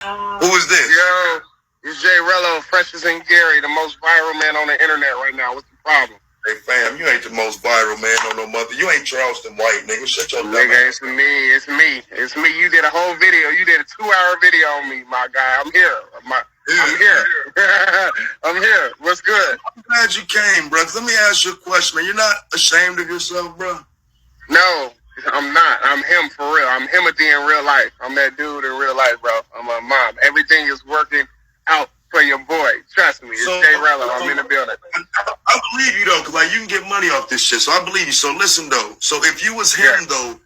Who is this? Yo, it's Jay Rello, Freshest and Gary, the most viral man on the internet right now. What's the problem? Hey fam, you ain't the most viral man on no mother. You ain't Charleston White, nigga. Shut your dumb ass. Nigga, it's me. You did a whole video. You did a 2-hour video on me, my guy. I'm here. I'm here. I'm here. What's good? I'm glad you came, bro. Let me ask you a question, man. You're not ashamed of yourself, bro? No, I'm not. I'm him for real. I'm Himothy in real life. I'm that dude in real life, bro. I'm a mom. Everything is working out for your boy. Trust me. It's Jay Rello. I'm in the building. I believe you, though, because like, you can get money off this shit, so I believe you. So listen, though. So if you was him, though,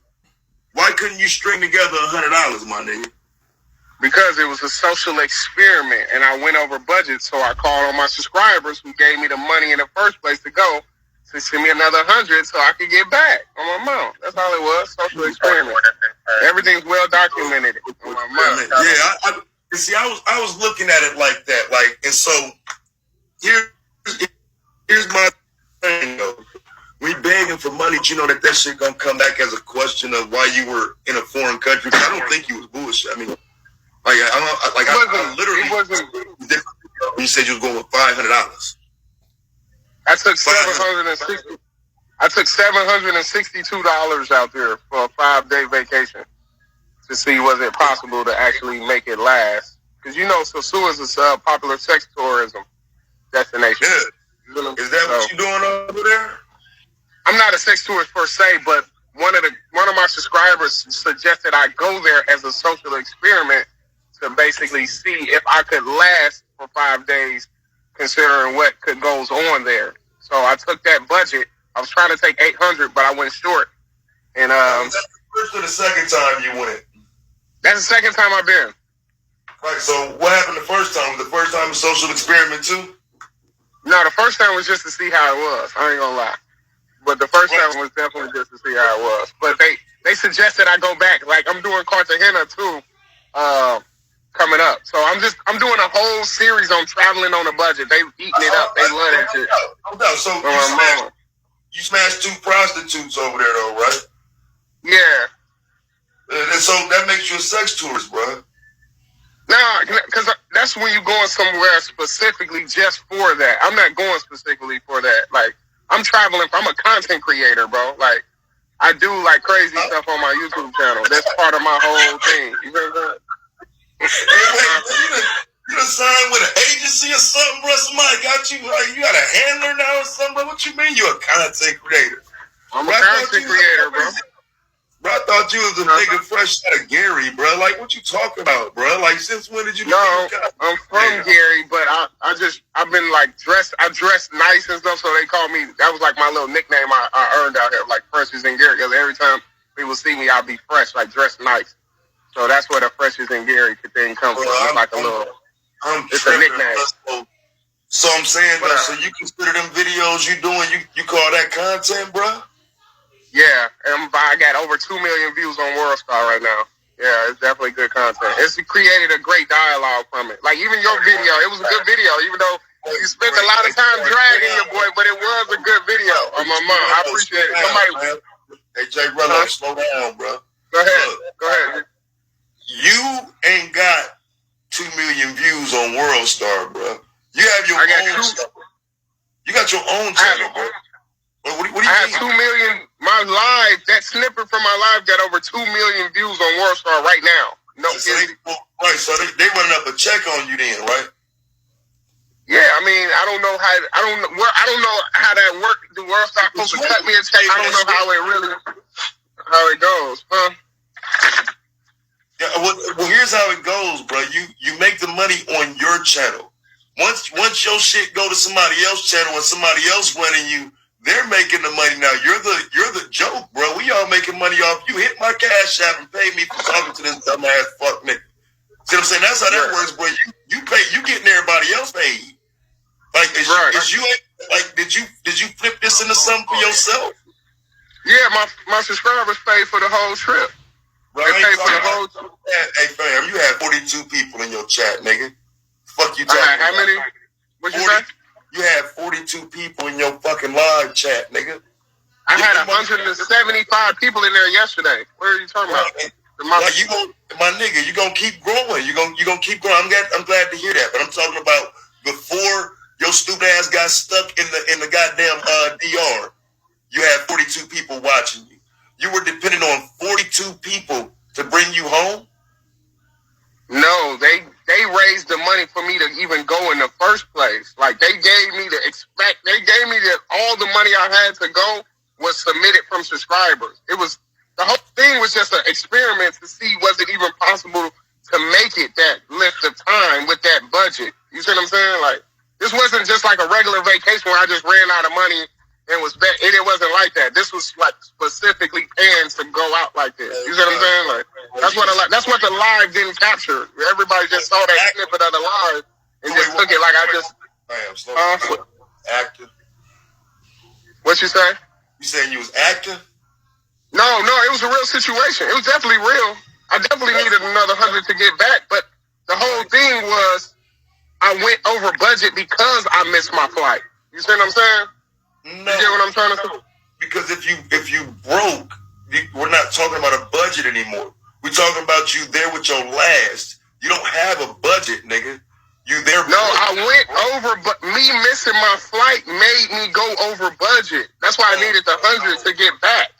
why couldn't you string together $100, my nigga? Because it was a social experiment, and I went over budget, so I called on my subscribers who gave me the money in the first place to go to send me another 100 so I could get back on my mom. That's all it was, social experiment. Everything's well documented on my mom. Yeah, see, I was looking at it like that, like, and so here's my thing, though. We begging for money, you know that shit gonna come back as a question of why you were in a foreign country. I don't think you was bullshit. I mean, I literally different. You said you was going with $500. I took $762 out there for a 5-day vacation to see was it possible to actually make it last. Because you know, Sosua is a popular sex tourism destination. Yeah. Is that what you doing over there? I'm not a sex tourist per se, but one of my subscribers suggested I go there as a social experiment to basically see if I could last for 5 days, considering what goes on there. So I took that budget. I was trying to take 800, but I went short. And that's the first or the second time you went? That's the second time I've been. Right. So what happened the first time? Was the first time a social experiment too? No, the first time was just to see how it was. I ain't gonna lie. But the first time was definitely just to see how it was. But they suggested I go back. Like, I'm doing Cartagena too, coming up. So I'm doing a whole series on traveling on a budget. They eating it up. They love that shit. No. So you smashed 2 prostitutes over there though, right? Yeah. And so that makes you a sex tourist, bro. Nah, because that's when you're going somewhere specifically just for that. I'm not going specifically for that. Like, I'm traveling. I'm a content creator, bro. Like, I do like crazy stuff on my YouTube channel. That's part of my whole thing. You heard that? You done signed with an agency or something, bro? Somebody got you, like, you got a handler now or something, bro? What you mean you a content creator? I'm a content creator, bro. Bro, I thought you was a nigga fresh out of Gary, bro. Like, what you talking about, bro? Like, since when did you? No, I'm from Gary, but I've been like I dress nice and stuff, so they call me. That was like my little nickname I earned out here, like Freshest in Gary. Because every time people see me, I'll be fresh, like dressed nice. So that's where the Freshest in Gary thing comes from. It's like a little. It's a nickname. So I'm saying, though, so you consider them videos you doing, you call that content, bro? Yeah, and I got over 2 million views on WorldStar right now. Yeah, it's definitely good content. It's created a great dialogue from it. Like, even your video, it was a good video, even though you spent a lot of time dragging your boy, but it was a good video. On my mom, I appreciate it. Somebody, hey, Jay Rello, slow down, bro. Go ahead. You ain't got 2 million views on WorldStar, bro. You have your own. You got your own channel, bro. What do you I mean? have 2 million. My live, that snippet from my live got over 2 million views on WorldStar right now. No kidding. So they running up a check on you then, right? Yeah, I mean, I don't know how that works. The WorldStar supposed to cut me a check. I don't know how it goes, huh? Yeah, well, here's how it goes, bro. You make the money on your channel. Once your shit go to somebody else's channel and somebody else running you, they're making the money now. You're the joke, bro. We all making money off you. Hit my Cash App and pay me for talking to this dumbass fuck nigga. See what I'm saying? That's how that works, bro. You pay. You getting everybody else paid. Like, did you flip this into something for yourself? Yeah, my subscribers paid for the whole trip. Bro, they paid for the whole trip. Hey, fam, you had 42 people in your chat, nigga. Fuck you talking about? How many? What you say? You had 42 people in your fucking live chat, nigga. I had 175 people in there yesterday. What are you talking about? Like my nigga, you gonna keep growing. You gonna keep growing. I'm glad to hear that. But I'm talking about before your stupid ass got stuck in the goddamn DR. You had 42 people watching you. You were depending on 42 people to bring you home. No, they raised the money for me to even go in the first place. Like they gave me all the money I had to go was submitted from subscribers. The whole thing was just an experiment to see was it even possible to make it that length of time with that budget. You see what I'm saying? Like this wasn't just like a regular vacation where I just ran out of money and was back. It wasn't like that. This was like specifically paying to go out like this. You see what I'm saying? Like that's what the live didn't capture. Everybody just saw that snippet of the live and just took it like I just. Active. What you say? You saying you was acting? No, it was a real situation. It was definitely real. I definitely needed another 100 to get back, but the whole thing was I went over budget because I missed my flight. You see what I'm saying? No. You get what I'm trying to say? Because if you broke, we're not talking about a budget anymore. We're talking about you there with your last. You don't have a budget, nigga. You there? No, I went over, but me missing my flight made me go over budget. That's why I needed the 100 to get back.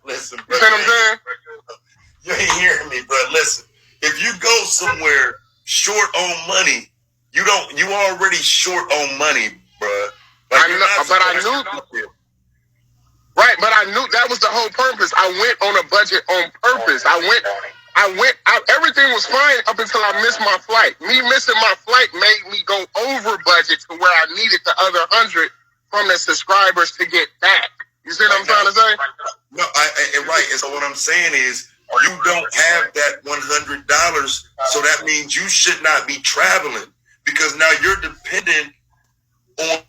Listen, bro. You see what I'm saying? You ain't hearing me, bro. Listen, if you go somewhere short on money, you already short on money, bro. Like, I knew. Right, but I knew that was the whole purpose. I went on a budget on purpose. Everything was fine up until I missed my flight. Me missing my flight made me go over budget to where I needed the other 100 from the subscribers to get back. You see what I'm trying to say? No, right. And so what I'm saying is, you don't have that $100, so that means you should not be traveling because now you're dependent on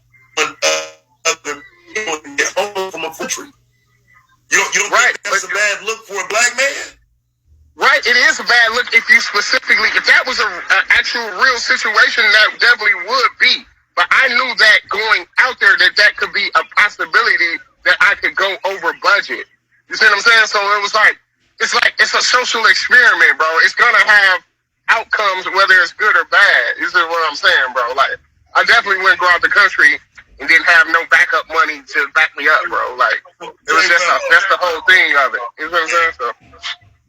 other people to get home from a country. You don't right, think that's a bad look for a black man? Right, it is a bad look if that was an actual real situation, that definitely would be. But I knew that going out there that could be a possibility that I could go over budget. You see what I'm saying? So it was like, it's a social experiment, bro. It's gonna have outcomes whether it's good or bad. You see what I'm saying, bro? Like, I definitely wouldn't go out the country and didn't have no backup money to back me up, bro. Like, it was that's the whole thing of it. You know what I'm saying? So,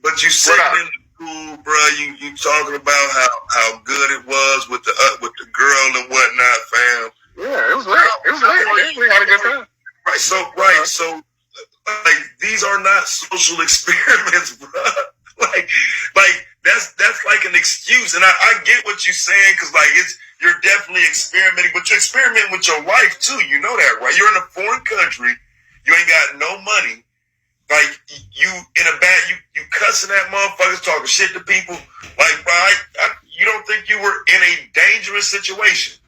but you sitting in the pool, bro. You talking about how good it was with the girl and whatnot, fam. Yeah, it was lit. We had a good time. Right. So like these are not social experiments, bro. Like that's like an excuse, and I get what you're saying because like you're definitely experimenting, but you're experimenting with your life too. You know that, right? You're in a foreign country, you ain't got no money. Like you in a bad, you cussing at motherfuckers, talking shit to people. Like, bro, you don't think you were in a dangerous situation?